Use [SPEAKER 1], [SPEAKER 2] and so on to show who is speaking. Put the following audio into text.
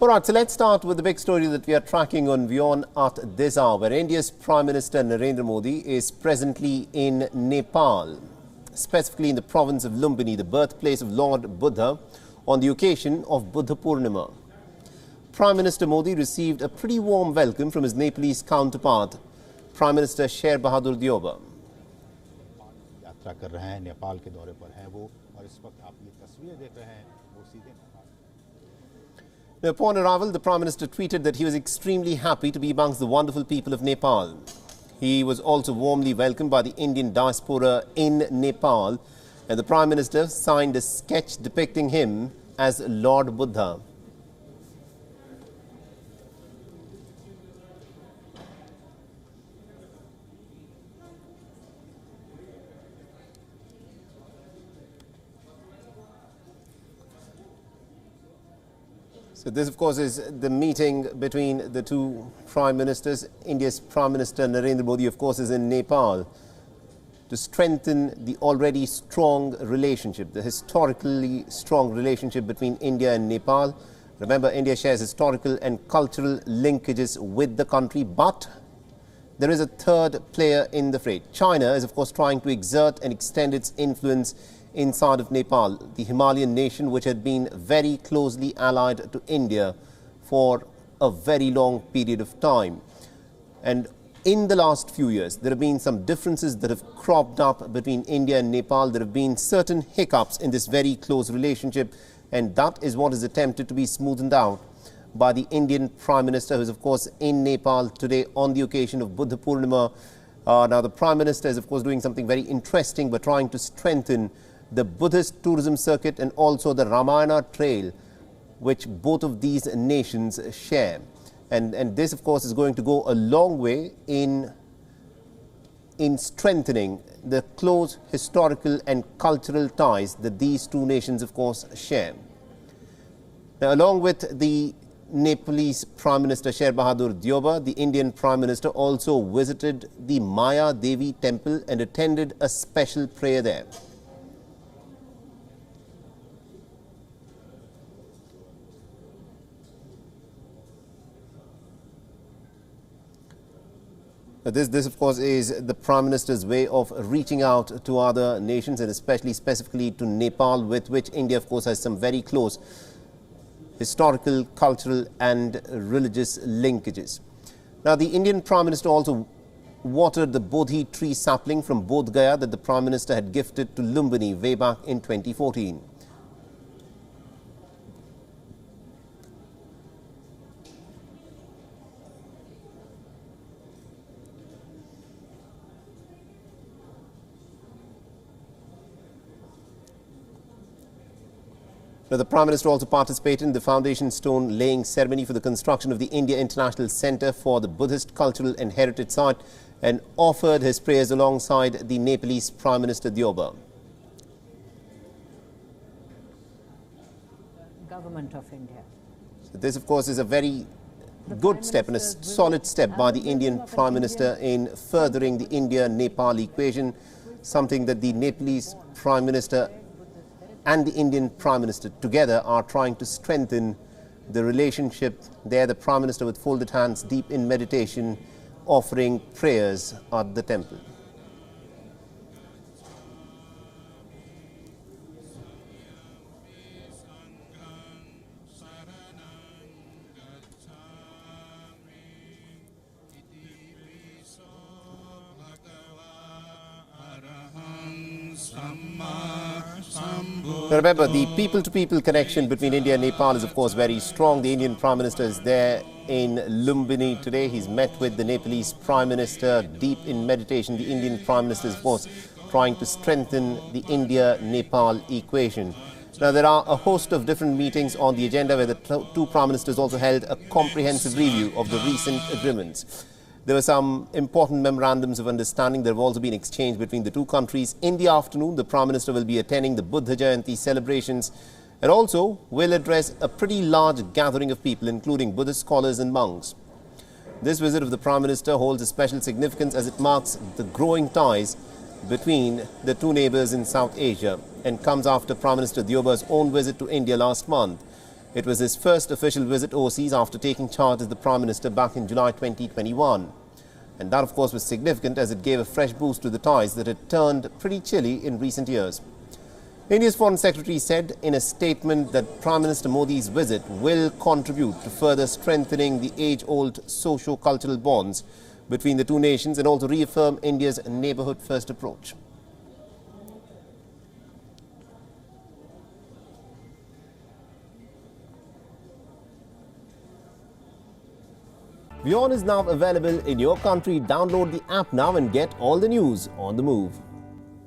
[SPEAKER 1] All right, so let's start with the big story that we are tracking on WION at this hour, where India's Prime Minister Narendra Modi is presently in Nepal, specifically in the province of Lumbini, the birthplace of Lord Buddha, on the occasion of Buddha Purnima. Prime Minister Modi received a pretty warm welcome from his Nepalese counterpart, Prime Minister Sher Bahadur Deuba.
[SPEAKER 2] यात्रा कर रहे हैं, नेपाल के दौरे पर हैं वो, और इस वक्त आप ये तस्वीरें देख रहे हैं, वो सीधे
[SPEAKER 1] Now, upon arrival, the Prime Minister tweeted that he was extremely happy to be amongst the wonderful people of Nepal. He was also warmly welcomed by the Indian diaspora in Nepal, and the Prime Minister signed a sketch depicting him as Lord Buddha. So this, of course, is the meeting between the two Prime Ministers. India's Prime Minister Narendra Modi, of course, is in Nepal to strengthen the already strong relationship, the historically strong relationship between India and Nepal. Remember, India shares historical and cultural linkages with the country, but there is a third player in the fray. China is, of course, trying to exert and extend its influence inside of Nepal, the Himalayan nation which had been very closely allied to India for a very long period of time. And in the last few years, there have been some differences that have cropped up between India and Nepal. There have been certain hiccups in this very close relationship, and that is what is attempted to be smoothened out by the Indian Prime Minister, who is, of course, in Nepal today on the occasion of Buddha Purnima. Now, the Prime Minister is, of course, doing something very interesting by trying to strengthen the Buddhist tourism circuit and also the Ramayana trail, which both of these nations share. And this, of course, is going to go a long way in strengthening the close historical and cultural ties that these two nations, of course, share. Now, along with the Nepalese Prime Minister Sher Bahadur Deuba, the Indian Prime Minister also visited the Maya Devi temple and attended a special prayer there. This, of course, is the Prime Minister's way of reaching out to other nations, and especially specifically to Nepal, with which India, of course, has some very close historical, cultural and religious linkages. Now, the Indian Prime Minister also watered the Bodhi tree sapling from Bodh Gaya that the Prime Minister had gifted to Lumbini way back in 2014. Now, the Prime Minister also participated in the foundation stone laying ceremony for the construction of the India International Centre for the Buddhist Cultural and Heritage Site and offered his prayers alongside the Nepalese Prime Minister Deuba.
[SPEAKER 3] Government of India.
[SPEAKER 1] So this, of course, is a very good step and a solid step by the Indian Prime Minister in furthering the India-Nepal equation, something that the Nepalese Prime Minister and the Indian Prime Minister together are trying to strengthen the relationship. There, the Prime Minister with folded hands, deep in meditation, offering prayers at the temple. Now, remember, the people-to-people connection between India and Nepal is, of course, very strong. The Indian Prime Minister is there in Lumbini today. He's met with the Nepalese Prime Minister, deep in meditation. The Indian Prime Minister is, of course, trying to strengthen the India-Nepal equation. Now, there are a host of different meetings on the agenda where the two Prime Ministers also held a comprehensive review of the recent agreements. There were some important memorandums of understanding that have also been exchanged between the two countries. In the afternoon, the Prime Minister will be attending the Buddha Jayanti celebrations and also will address a pretty large gathering of people, including Buddhist scholars and monks. This visit of the Prime Minister holds a special significance as it marks the growing ties between the two neighbours in South Asia and comes after Prime Minister Deuba's own visit to India last month. It was his first official visit overseas after taking charge as the Prime Minister back in July 2021. And that, of course, was significant as it gave a fresh boost to the ties that had turned pretty chilly in recent years. India's Foreign Secretary said in a statement that Prime Minister Modi's visit will contribute to further strengthening the age-old socio-cultural bonds between the two nations and also reaffirm India's neighbourhood-first approach. WION is now available in your country. Download the app now and get all the news on the move.